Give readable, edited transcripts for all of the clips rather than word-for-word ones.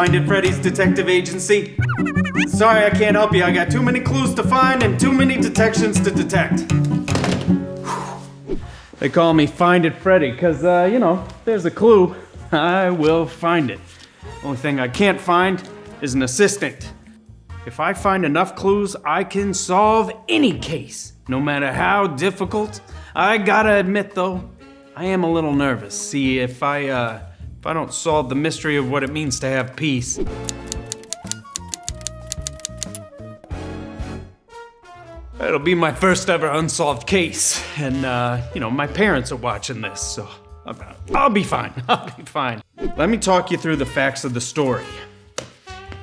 Find It Freddy's Detective Agency. Sorry, I can't help you. I got too many clues to find and too many detections to detect. They call me Find It Freddy because, there's a clue. I will find it. Only thing I can't find is an assistant. If I find enough clues, I can solve any case, no matter how difficult. I gotta admit, though, I am a little nervous. See, if I don't solve the mystery of what it means to have peace. It'll be my first ever unsolved case. And, my parents are watching this, so I'll be fine. I'll be fine. Let me talk you through the facts of the story.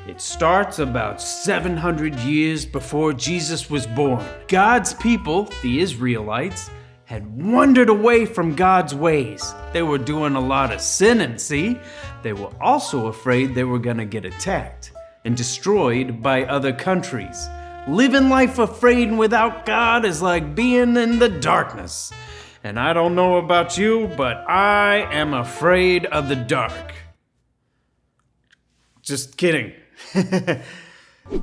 It starts about 700 years before Jesus was born. God's people, the Israelites, had wandered away from God's ways. They were doing a lot of sinning, see? They were also afraid they were gonna get attacked and destroyed by other countries. Living life afraid and without God is like being in the darkness. And I don't know about you, but I am afraid of the dark. Just kidding.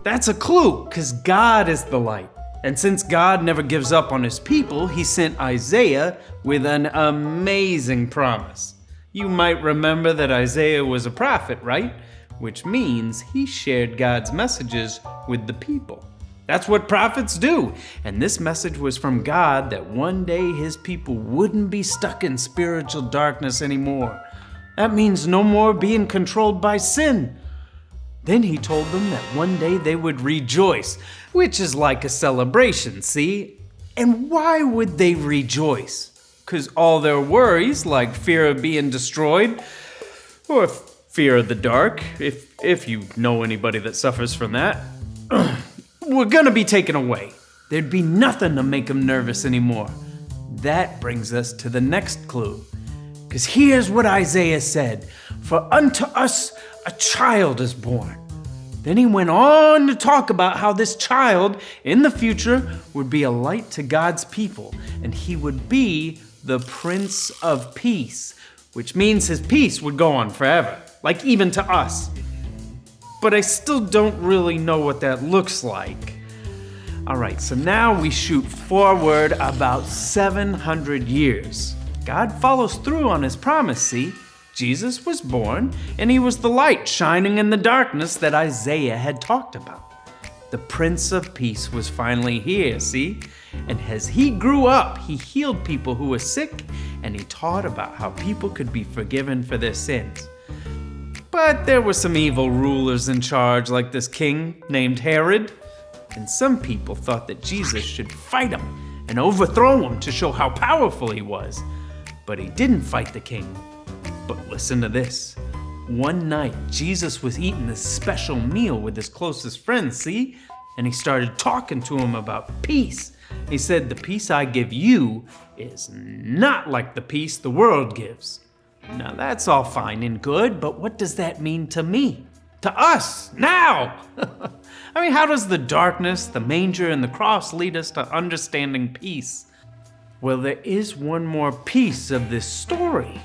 That's a clue, because God is the light. And since God never gives up on his people, he sent Isaiah with an amazing promise. You might remember that Isaiah was a prophet, right? Which means he shared God's messages with the people. That's what prophets do. And this message was from God that one day his people wouldn't be stuck in spiritual darkness anymore. That means no more being controlled by sin. Then he told them that one day they would rejoice, which is like a celebration, see? And why would they rejoice? Because all their worries, like fear of being destroyed, or fear of the dark, if you know anybody that suffers from that, were gonna be taken away. There'd be nothing to make them nervous anymore. That brings us to the next clue. Because here's what Isaiah said, "For unto us a child is born." Then he went on to talk about how this child in the future would be a light to God's people, and he would be the Prince of Peace, which means his peace would go on forever, like even to us. But I still don't really know what that looks like. All right, so now we shoot forward about 700 years. God follows through on his promise, see? Jesus was born, and he was the light shining in the darkness that Isaiah had talked about. The Prince of Peace was finally here, see? And as he grew up, he healed people who were sick, and he taught about how people could be forgiven for their sins. But there were some evil rulers in charge, like this king named Herod, and some people thought that Jesus should fight him and overthrow him to show how powerful he was. But he didn't fight the king. But listen to this. One night, Jesus was eating this special meal with his closest friends, see? And he started talking to him about peace. He said, "The peace I give you is not like the peace the world gives." Now that's all fine and good, but what does that mean to me? To us, now! I mean, how does the darkness, the manger, and the cross lead us to understanding peace? Well, there is one more piece of this story.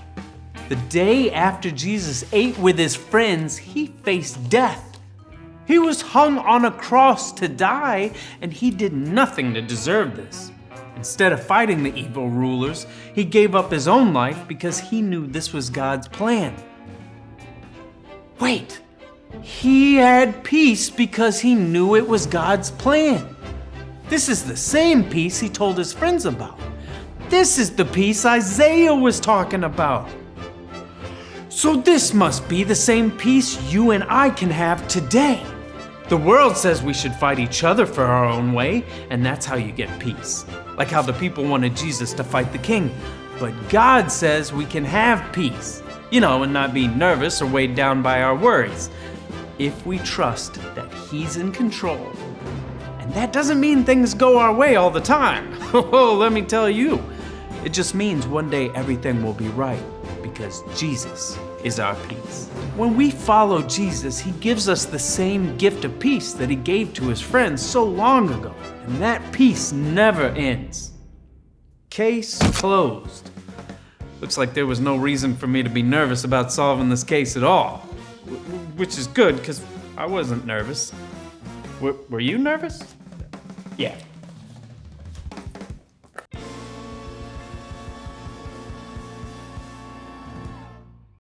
The day after Jesus ate with his friends, he faced death. He was hung on a cross to die, and he did nothing to deserve this. Instead of fighting the evil rulers, he gave up his own life because he knew this was God's plan. Wait, he had peace because he knew it was God's plan. This is the same peace he told his friends about. This is the peace Isaiah was talking about. So this must be the same peace you and I can have today. The world says we should fight each other for our own way, and that's how you get peace. Like how the people wanted Jesus to fight the king. But God says we can have peace, and not be nervous or weighed down by our worries, if we trust that he's in control. And that doesn't mean things go our way all the time. Oh, let me tell you. It just means one day everything will be right, because Jesus is our peace. When we follow Jesus, he gives us the same gift of peace that he gave to his friends so long ago. And that peace never ends. Case closed. Looks like there was no reason for me to be nervous about solving this case at all. which is good because I wasn't nervous. Were you nervous? Yeah.